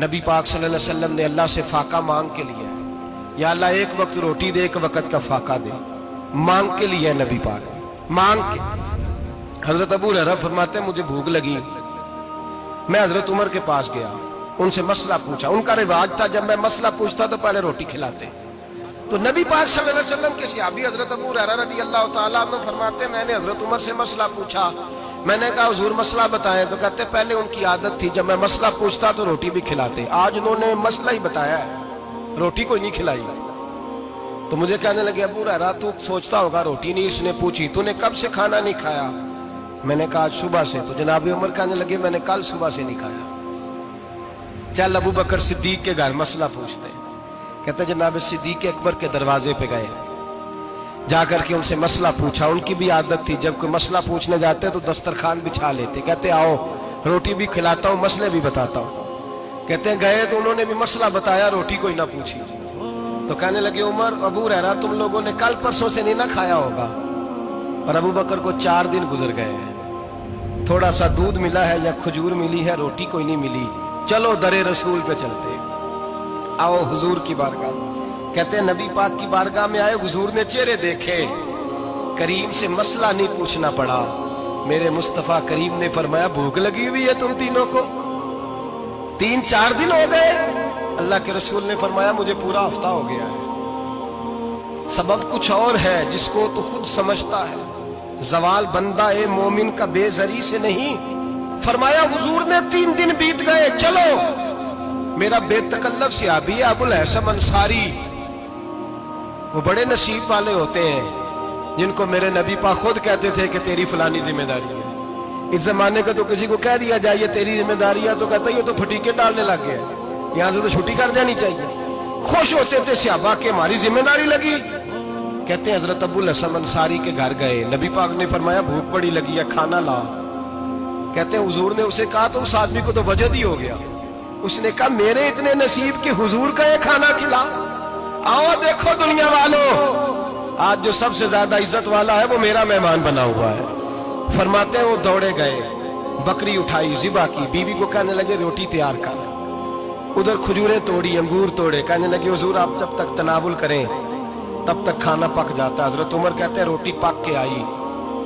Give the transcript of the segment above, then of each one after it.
نبی پاک صلی اللہ علیہ وسلم نے اللہ سے فاقہ مانگ کے لیا ہے، یا اللہ ایک وقت روٹی دے، ایک وقت کا فاقہ دے، مانگ کے لیا ہے نبی پاک نے، مانگ کے۔ حضرت ابو ہریرہ فرماتے ہیں مجھے بھوک لگی، میں حضرت عمر کے پاس گیا، ان سے مسئلہ پوچھا۔ ان کا رواج تھا جب میں مسئلہ پوچھتا تو پہلے روٹی کھلاتے۔ تو نبی پاک صلی اللہ علیہ وسلم کے صحابی حضرت ابو ہریرہ رضی اللہ تعالیٰ عنہ فرماتے ہیں میں نے حضرت عمر سے مسئلہ پوچھا، میں نے کہا حضور مسئلہ بتائیں، تو کہتے پہلے ان کی عادت تھی جب میں مسئلہ پوچھتا تو روٹی بھی کھلاتے، آج انہوں نے مسئلہ ہی بتایا ہے، روٹی کوئی نہیں کھلائی۔ تو مجھے کہنے لگے ابو ہریرہ تو سوچتا ہوگا روٹی نہیں اس نے پوچھی، تو نے کب سے کھانا نہیں کھایا؟ میں نے کہا آج صبح سے۔ تو جناب عمر کہنے لگے میں نے کل صبح سے نہیں کھایا، چل ابو بکر صدیق کے گھر مسئلہ پوچھتے ہیں۔ کہتے جناب صدیق اکبر کے دروازے پہ گئے، جا کر کے ان سے مسئلہ پوچھا۔ ان کی بھی عادت تھی جب کوئی مسئلہ پوچھنے جاتے تو دسترخوان بچھا لیتے، کہتے آؤ روٹی بھی کھلاتا ہوں مسئلے بھی بتاتا ہوں۔ کہتے ہیں گئے تو انہوں نے بھی مسئلہ بتایا، روٹی کوئی نہ پوچھی۔ تو کہنے لگے عمر ابو ہریرہ تم لوگوں نے کل پرسوں سے نہیں نہ کھایا ہوگا۔ اور ابو بکر کو 4 دن گزر گئے ہیں، تھوڑا سا دودھ ملا ہے یا کھجور ملی ہے، روٹی کوئی نہیں ملی، چلو در رسول پہ چلتے، آؤ حضور کی بارگاہ۔ کہتے ہیں نبی پاک کی بارگاہ میں آئے، حضور نے چہرے دیکھے، کریم سے مسئلہ نہیں پوچھنا پڑا۔ میرے مصطفیٰ کریم نے فرمایا بھوک لگی ہوئی ہے تم تینوں کو، 3-4 دن ہو گئے؟ اللہ کے رسول نے فرمایا مجھے پورا ہفتہ ہو گیا ہے۔ سبب کچھ اور ہے جس کو تو خود سمجھتا ہے، زوال بندہ مومن کا بے زری سے نہیں۔ فرمایا حضور نے 3 دن بیت گئے، چلو۔ میرا بے تکلف صحابی ہے ابو الحسن انصاری، وہ بڑے نصیب والے ہوتے ہیں جن کو میرے نبی پاک خود کہتے تھے کہ تیری فلانی ذمہ داری ہے۔ اس زمانے کا تو کسی کو کہہ دیا جائے یہ تیری ذمہ داری ہے تو کہتا ہے یہ تو پھٹیکے ڈالنے لگ گئے، یہاں سے تو چھٹی کر جانی چاہیے۔ خوش ہوتے تھے صحابہ کہ ہماری ذمہ داری لگی۔ کہتے ہیں حضرت ابو الحسن انصاری کے گھر گئے، نبی پاک نے فرمایا بھوک بڑی لگی ہے کھانا لا۔ کہتے ہیں حضور نے اسے کہا تو اس آدمی کو تو وجد ہی ہو گیا، اس نے کہا میرے اتنے نصیب کہ حضور کا یہ کھانا کھلا۔ آؤ دیکھو دنیا والوں، آج جو سب سے زیادہ عزت والا ہے وہ میرا مہمان بنا ہوا ہے۔ فرماتے ہیں وہ دوڑے گئے، بکری اٹھائی، ذبح کی، بیوی کو کہنے لگے روٹی تیار کر، ادھر کھجوریں توڑی، انگور توڑے، کہنے لگے حضور آپ جب تک تناول کریں تب تک کھانا پک جاتا ہے۔ حضرت عمر کہتے ہیں روٹی پک کے آئی،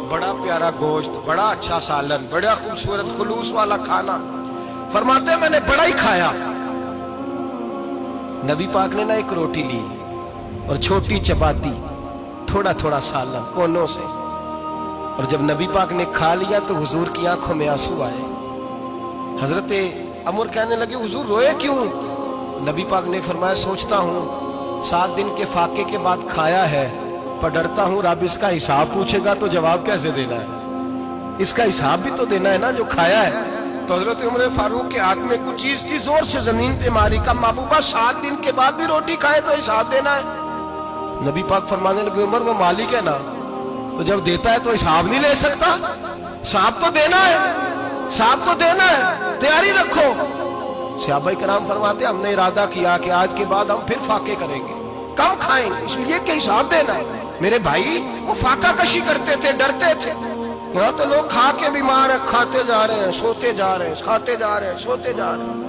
بڑا پیارا گوشت، بڑا اچھا سالن، بڑا خوبصورت خلوص والا کھانا۔ فرماتے ہیں میں نے بڑا ہی کھایا۔ نبی پاک نے نہ ایک روٹی لی اور چھوٹی چپاتی، تھوڑا تھوڑا سالن کونوں سے، اور جب نبی پاک نے کھا لیا تو حضور کی آنکھوں میں آنسو آئے۔ حضرت عمر کہنے لگے حضور روئے کیوں؟ نبی پاک نے فرمایا سوچتا ہوں 7 دن کے فاقے کے بعد کھایا ہے، پر ڈرتا ہوں رب اس کا حساب پوچھے گا تو جواب کیسے دینا ہے، اس کا حساب بھی تو دینا ہے نا جو کھایا ہے۔ تو حضرت عمر فاروق کے ہاتھ میں کچھ چیز تھی، زور سے زمین پہ ماری، کا محبوبہ 7 دن کے بعد بھی روٹی کھائے تو حساب دینا ہے؟ نبی پاک فرمانے لگے عمر وہ مالک ہے نا، تو جب دیتا ہے تو حساب نہیں لے سکتا، حساب تو دینا ہے، حساب تو دینا ہے، تیاری رکھو۔ صحابہ کرام فرماتے ہم نے ارادہ کیا کہ آج کے بعد ہم پھر فاقے کریں گے، کم کھائیں گے، اس لیے کہ حساب دینا ہے۔ میرے بھائی وہ فاقہ کشی کرتے تھے، ڈرتے تھے۔ یہاں تو لوگ کھا کے بیمار ہیں، کھاتے جا رہے ہیں، سوتے جا رہے ہیں، کھاتے جا رہے ہیں، سوتے جا رہے ہیں۔